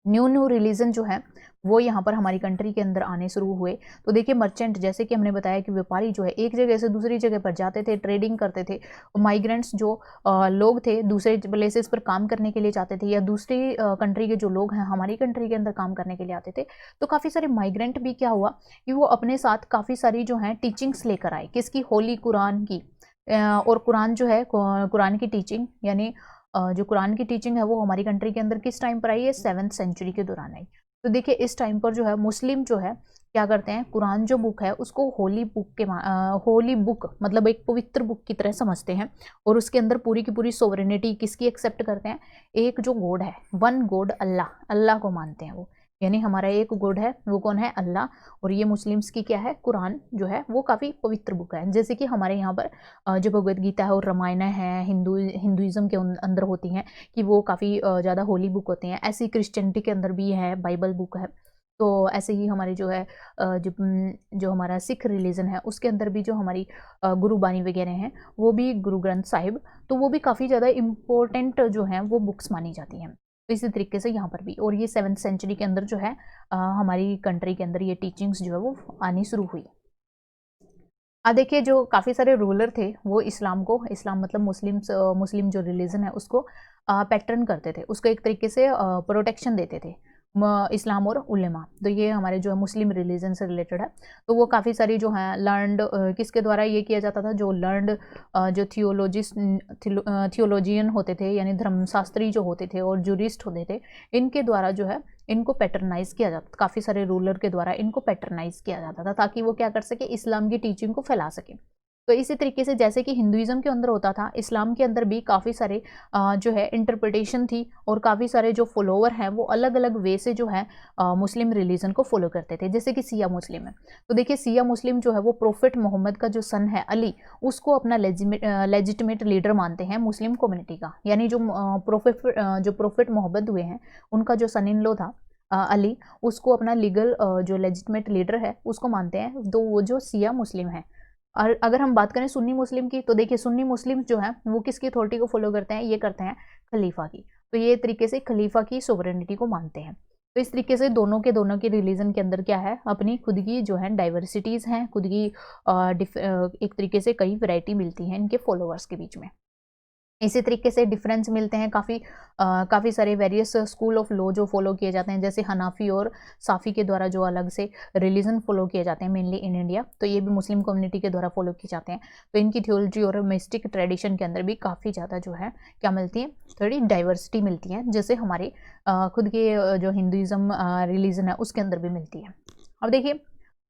न्यू रिलीजन जो है वो यहाँ पर हमारी कंट्री के अंदर आने शुरू हुए। तो देखिए मर्चेंट, जैसे कि हमने बताया कि व्यापारी जो है एक जगह से दूसरी जगह पर जाते थे, ट्रेडिंग करते थे। माइग्रेंट्स जो लोग थे दूसरे प्लेसेस पर काम करने के लिए जाते थे, या दूसरी कंट्री के जो लोग हैं हमारी कंट्री के अंदर काम करने के लिए आते थे। तो काफ़ी सारे माइग्रेंट भी क्या हुआ कि वो अपने साथ काफ़ी सारी जो हैं टीचिंग्स लेकर आए, किसकी, होली कुरान की। और कुरान जो है, कुरान की टीचिंग यानी जो कुरान की टीचिंग है वो हमारी कंट्री के अंदर किस टाइम पर आई है, 7th सेंचुरी के दौरान आई। तो देखिए इस टाइम पर जो है मुस्लिम जो है क्या करते हैं, कुरान जो बुक है उसको होली बुक मतलब एक पवित्र बुक की तरह समझते हैं, और उसके अंदर पूरी की पूरी सोवरेनिटी किसकी एक्सेप्ट करते हैं, एक जो गॉड है, वन गॉड अल्लाह, अल्लाह को मानते हैं वो, यानी हमारा एक गॉड है, वो कौन है, अल्लाह। और ये मुस्लिम्स की क्या है, कुरान जो है वो काफ़ी पवित्र बुक है। जैसे कि हमारे यहाँ पर जो भगवद गीता है और रामायण है हिंदुइज्म के अंदर होती हैं कि वो काफ़ी ज़्यादा होली बुक होती हैं, ऐसी क्रिश्चियनिटी के अंदर भी है, बाइबल बुक है। तो ऐसे ही हमारे जो है जो हमारा सिख रिलीजन है उसके अंदर भी जो हमारी गुरुबानी वगैरह हैं, वो भी गुरु ग्रंथ साहिब, तो वो भी काफ़ी ज़्यादा इम्पोर्टेंट जो हैं वो बुक्स मानी जाती हैं। तो इसी तरीके से यहाँ पर भी, और ये 7th सेंचुरी के अंदर जो है हमारी कंट्री के अंदर ये टीचिंग्स जो है वो आनी शुरू हुई। अब देखिए जो काफ़ी सारे रूलर थे वो इस्लाम मतलब मुस्लिम जो रिलीजन है उसको पैटर्न करते थे, उसको एक तरीके से प्रोटेक्शन देते थे, इस्लाम और उलेमा। तो ये हमारे जो है मुस्लिम रिलीजन से रिलेटेड है। तो वो काफ़ी सारी जो है लर्नड, किसके द्वारा ये किया जाता था, जो लर्नड जो थियोलॉजियन होते थे, यानी धर्मशास्त्री जो होते थे और जूरिस्ट होते थे, इनके द्वारा जो है इनको पैटर्नाइज किया जाता, काफ़ी सारे रूलर के द्वारा इनको पैटर्नाइज किया जाता था, ताकि वो क्या कर सके, इस्लाम की टीचिंग को फैला सके। तो इसी तरीके से जैसे कि हिंदुइज्म के अंदर होता था, इस्लाम के अंदर भी काफ़ी सारे जो है इंटरप्रिटेशन थी, और काफ़ी सारे जो फॉलोवर हैं वो अलग अलग वे से जो है मुस्लिम रिलीजन को फॉलो करते थे। जैसे कि सिया मुस्लिम है, तो देखिए सिया मुस्लिम जो है वो प्रोफेट मोहम्मद का जो सन है अली, उसको अपना लेजिटिमेट लीडर मानते हैं मुस्लिम कम्युनिटी का, यानी जो प्रोफेट मोहम्मद हुए हैं उनका जो सन इन लॉ था अली, उसको अपना लीगल जो लेजिटिमेट लीडर है उसको मानते हैं, तो वो जो सिया मुस्लिम है। और अगर हम बात करें सुन्नी मुस्लिम की, तो देखिए सुन्नी मुस्लिम जो है वो किसकी अथॉरिटी को फॉलो करते हैं, ये करते हैं खलीफा की। तो ये तरीके से खलीफा की सोवरेनिटी को मानते हैं। तो इस तरीके से दोनों के रिलीजन के अंदर क्या है, अपनी खुद की जो है डाइवर्सिटीज़ हैं, खुद की एक तरीके से कई वैरायटी मिलती हैं इनके फॉलोअर्स के बीच में। इसी तरीके से डिफरेंस मिलते हैं काफ़ी सारे वेरियस स्कूल ऑफ लॉ जो फॉलो किए जाते हैं, जैसे हनाफी और साफ़ी के द्वारा जो अलग से रिलीजन फॉलो किए जाते हैं मेनली इन इंडिया, तो ये भी मुस्लिम कम्युनिटी के द्वारा फॉलो किए जाते हैं। तो इनकी थियोलॉजी और मिस्टिक ट्रेडिशन के अंदर भी काफ़ी ज़्यादा जो है क्या मिलती है, थोड़ी डाइवर्सिटी मिलती है, जैसे हमारे खुद के जो हिंदुज़म रिलीजन है उसके अंदर भी मिलती है। अब देखिए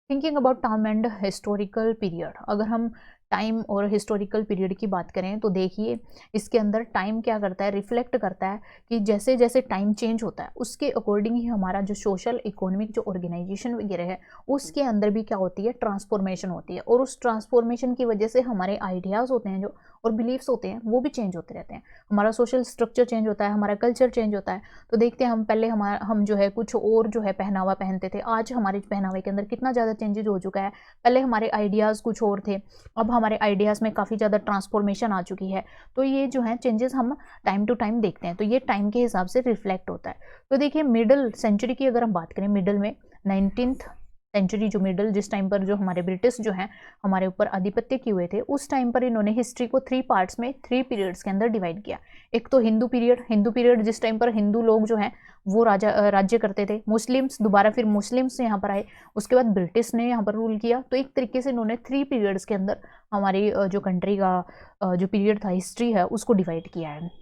thinking about time and historical period, अगर हम टाइम और हिस्टोरिकल पीरियड की बात करें तो देखिए इसके अंदर टाइम क्या करता है, रिफ्लेक्ट करता है कि जैसे जैसे टाइम चेंज होता है उसके अकॉर्डिंग ही हमारा जो सोशल इकोनॉमिक जो ऑर्गेनाइजेशन वगैरह है उसके अंदर भी क्या होती है, ट्रांसफॉर्मेशन होती है, और उस ट्रांसफॉर्मेशन की वजह से हमारे आइडियाज़ होते हैं जो और बिलीव्स होते हैं वो भी चेंज होते रहते हैं, हमारा सोशल स्ट्रक्चर चेंज होता है, हमारा कल्चर चेंज होता है। तो देखते हैं हम पहले हम जो है कुछ और जो है पहनावा पहनते थे, आज हमारे पहनावे के अंदर कितना ज़्यादा चेंजेज हो चुका है। पहले हमारे आइडियाज़ कुछ और थे, अब हमारे आइडियाज़ में काफ़ी ज़्यादा ट्रांसफॉर्मेशन आ चुकी है। तो ये जो है चेंजेस हम टाइम टू टाइम देखते हैं, तो ये टाइम के हिसाब से रिफ्लेक्ट होता है। तो देखिए मिडल सेंचुरी की अगर हम बात करें, मिडल में 19th सेंचुरी जो मिडल जिस टाइम पर जो हमारे ब्रिटिश जो हैं हमारे ऊपर आधिपत्य किए हुए थे, उस टाइम पर इन्होंने हिस्ट्री को 3 पार्ट्स में 3 पीरियड्स के अंदर डिवाइड किया। एक तो हिंदू पीरियड जिस टाइम पर हिंदू लोग जो हैं वो राज्य करते थे, मुस्लिम्स दोबारा फिर मुस्लिम्स यहाँ पर आए, उसके बाद ब्रिटिश ने यहाँ पर रूल किया। तो एक तरीके से इन्होंने 3 पीरियड्स के अंदर हमारी जो कंट्री का जो पीरियड था हिस्ट्री है उसको डिवाइड किया है।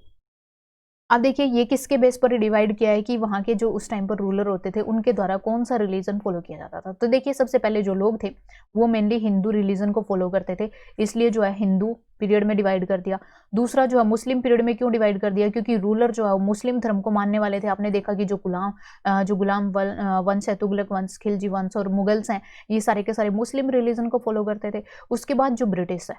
अब देखिए ये किसके बेस पर डिवाइड किया है कि वहाँ के जो उस टाइम पर रूलर होते थे उनके द्वारा कौन सा रिलीजन फॉलो किया जाता था। तो देखिए सबसे पहले जो लोग थे वो मेनली हिंदू रिलीजन को फॉलो करते थे, इसलिए जो है हिंदू पीरियड में डिवाइड कर दिया। दूसरा जो है मुस्लिम पीरियड में क्यों डिवाइड कर दिया, क्योंकि रूलर जो है वो मुस्लिम धर्म को मानने वाले थे। आपने देखा कि जो गुलाम वंश है, तुगलक वंश, खिलजी वंश और मुगल्स हैं, ये सारे के सारे मुस्लिम रिलीजन को फॉलो करते थे। उसके बाद जो ब्रिटिश है,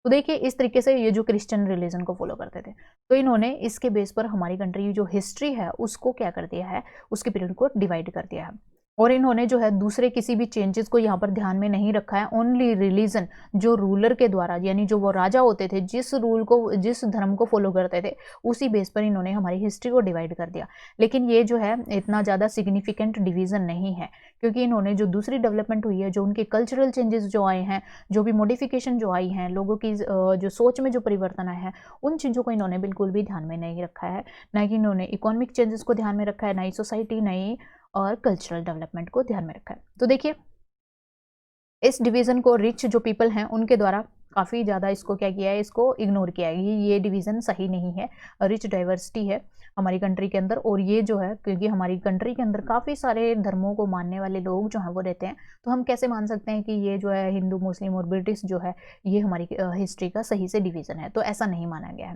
तो देखिए इस तरीके से ये जो क्रिश्चियन रिलीजन को फॉलो करते थे, तो इन्होंने इसके बेस पर हमारी कंट्री की जो हिस्ट्री है उसको क्या कर दिया है, उसके पीरियड को डिवाइड कर दिया है। और इन्होंने जो है दूसरे किसी भी चेंजेस को यहाँ पर ध्यान में नहीं रखा है, ओनली रिलीजन जो रूलर के द्वारा, यानी जो वो राजा होते थे, जिस धर्म को फॉलो करते थे उसी बेस पर इन्होंने हमारी हिस्ट्री को डिवाइड कर दिया। लेकिन ये जो है इतना ज़्यादा सिग्निफिकेंट डिवीज़न नहीं है, क्योंकि इन्होंने जो दूसरी डेवलपमेंट हुई है, जो उनके कल्चरल चेंजेस जो आए हैं, जो भी मॉडिफिकेशन जो आई हैं, लोगों की जो सोच में जो परिवर्तन आया है, उन चीज़ों को इन्होंने बिल्कुल भी ध्यान में नहीं रखा है। ना कि इन्होंने इकोनॉमिक चेंजेस को ध्यान में रखा है, ना ही सोसाइटी, नई और कल्चरल डेवलपमेंट को ध्यान में रखा है। तो देखिए इस डिवीज़न को रिच जो पीपल हैं उनके द्वारा काफ़ी ज़्यादा इसको क्या किया है, इसको इग्नोर किया है। ये डिवीज़न सही नहीं है। रिच डाइवर्सिटी है हमारी कंट्री के अंदर, और ये जो है क्योंकि हमारी कंट्री के अंदर काफ़ी सारे धर्मों को मानने वाले लोग जो हैं वो रहते हैं, तो हम कैसे मान सकते हैं कि ये जो है हिंदू, मुस्लिम और ब्रिटिश जो है ये हमारी हिस्ट्री का सही से डिवीज़न है, तो ऐसा नहीं माना गया है।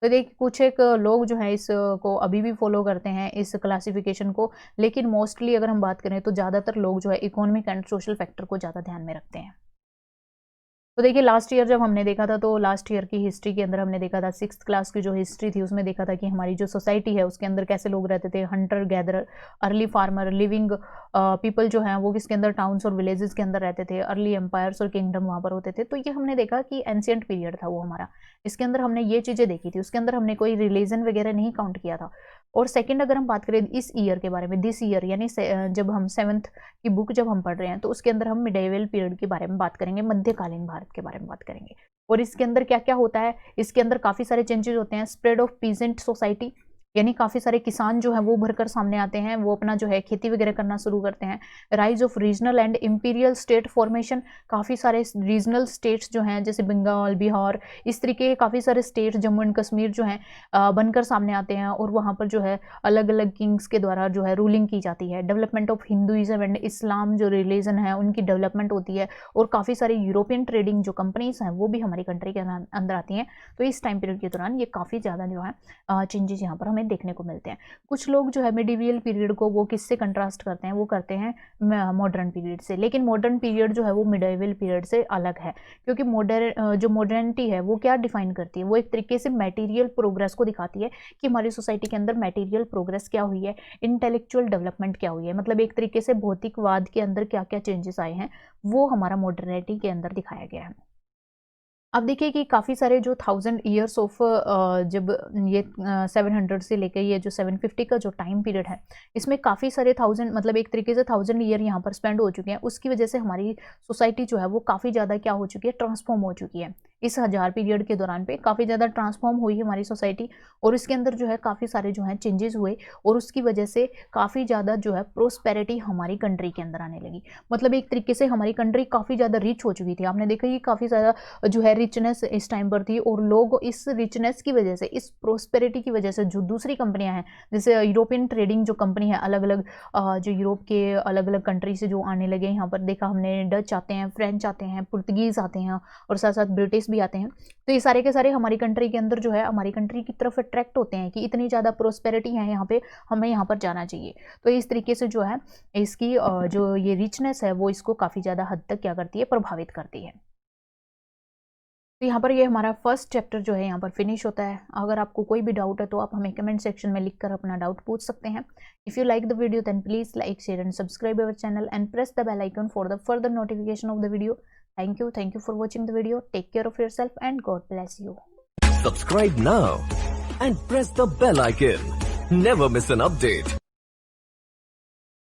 तो देखिए कुछ एक लोग जो हैं इसको अभी भी फॉलो करते हैं इस क्लासिफिकेशन को, लेकिन मोस्टली अगर हम बात करें तो ज़्यादातर लोग जो है इकोनॉमिक एंड सोशल फैक्टर को ज़्यादा ध्यान में रखते हैं। तो देखिए लास्ट ईयर जब हमने देखा था, तो लास्ट ईयर की हिस्ट्री के अंदर हमने देखा था 6th क्लास की जो हिस्ट्री थी उसमें देखा था कि हमारी जो सोसाइटी है उसके अंदर कैसे लोग रहते थे, Hunter gatherer, early farmer, living people जो हैं वो किसके अंदर, टाउन्स और विलेजेस के अंदर रहते थे, अर्ली एम्पायर्स और किंगडम वहाँ पर होते थे। तो ये हमने देखा कि एंशियंट पीरियड था वो हमारा, इसके अंदर हमने ये चीज़ें देखी थी, उसके अंदर हमने कोई रिलीजन वगैरह नहीं काउंट किया था। और सेकंड अगर हम बात करें इस ईयर के बारे में, दिस ईयर यानी जब हम 7th की बुक जब हम पढ़ रहे हैं तो उसके अंदर हम मिडाइवल पीरियड के बारे में बात करेंगे, मध्यकालीन भारत के बारे में बात करेंगे। और इसके अंदर क्या क्या होता है, इसके अंदर काफ़ी सारे चेंजेस होते हैं। स्प्रेड ऑफ पीजेंट सोसाइटी, यानी काफ़ी सारे किसान जो हैं वो भरकर सामने आते हैं, वो अपना जो है खेती वगैरह करना शुरू करते हैं। Rise of regional and imperial state formation, काफ़ी सारे रीजनल स्टेट्स जो हैं जैसे बंगाल, बिहार, इस तरीके के काफ़ी सारे स्टेट, जम्मू एंड कश्मीर जो हैं बनकर सामने आते हैं, और वहाँ पर जो है अलग अलग किंग्स के द्वारा जो है रूलिंग की जाती है। Development of Hinduism and Islam जो रिलीजन है उनकी डेवलपमेंट होती है, और काफ़ी सारी यूरोपियन ट्रेडिंग जो कंपनीज हैं वो भी हमारी कंट्री के अंदर आती हैं। तो इस टाइम पीरियड के दौरान ये काफ़ी ज़्यादा जो है चेंजेस यहाँ पर हमें देखने को मिलते हैं। कुछ लोग जो है मिडिवियल पीरियड को वो किससे कंट्रास्ट करते हैं, वो करते हैं मॉडर्न पीरियड से, लेकिन मॉडर्न पीरियड जो है वो मिडिवियल पीरियड से अलग है, क्योंकि जो मॉडर्निटी है वो क्या डिफाइन करती है, वो एक तरीके से मटेरियल प्रोग्रेस को दिखाती है कि हमारी सोसाइटी के अंदर मटेरियल प्रोग्रेस क्या हुई है, इंटेलेक्चुअल डेवलपमेंट क्या हुई है, मतलब एक तरीके से भौतिकवाद के अंदर क्या क्या चेंजेस आए हैं वो हमारा मॉडर्निटी के अंदर दिखाया गया है। अब देखिए कि काफ़ी सारे जो 1000 ईयर्स ऑफ जब ये 700 से लेकर ये जो 750 का जो टाइम पीरियड है, इसमें काफ़ी सारे 1000 मतलब एक तरीके से 1000 ईयर यहाँ पर स्पेंड हो चुके हैं। उसकी वजह से हमारी सोसाइटी जो है वो काफ़ी ज़्यादा क्या हो चुकी है, ट्रांसफॉर्म हो चुकी है। इस 1000 पीरियड के दौरान पे काफ़ी ज़्यादा ट्रांसफॉर्म हुई है हमारी सोसाइटी, और इसके अंदर जो है काफ़ी सारे जो हैं चेंजेस हुए, और उसकी वजह से काफ़ी ज़्यादा जो है प्रोस्पेरिटी हमारी कंट्री के अंदर आने लगी। मतलब एक तरीके से हमारी कंट्री काफ़ी ज़्यादा रिच हो चुकी थी। आपने देखा कि काफ़ी ज़्यादा जो है रिचनेस इस टाइम पर थी, और लोग इस रिचनेस की वजह से, इस प्रोस्पेरिटी की वजह से जो दूसरी कंपनियां हैं, जैसे यूरोपियन ट्रेडिंग जो कंपनी है, अलग अलग जो यूरोप के अलग अलग कंट्री से जो आने लगे, यहाँ पर देखा हमने डच आते हैं, फ्रेंच आते हैं, पुर्तगीज़ आते हैं, और साथ साथ ब्रिटिश भी आते हैं। तो ये सारे के सारे हमारी कंट्री के अंदर जो है हमारी कंट्री की तरफ अट्रैक्ट होते हैं कि इतनी ज़्यादा प्रोस्पेरिटी है यहाँ पे, हमें यहाँ पर जाना चाहिए। तो इस तरीके से जो है इसकी जो ये रिचनेस है वो इसको काफ़ी ज़्यादा हद तक क्या करती है, प्रभावित करती है। तो यहाँ पर ये हमारा फर्स्ट चैप्टर जो है यहाँ पर फिनिश होता है। अगर आपको कोई भी डाउट है तो आप हमें कमेंट सेक्शन में लिखकर अपना डाउट पूछ सकते हैं। If you like the video then please like, share and subscribe our channel and press the bell icon for the further notification of the video. Thank you for watching the video. Take care of yourself and God bless you. Subscribe now and press the bell icon. Never miss an update.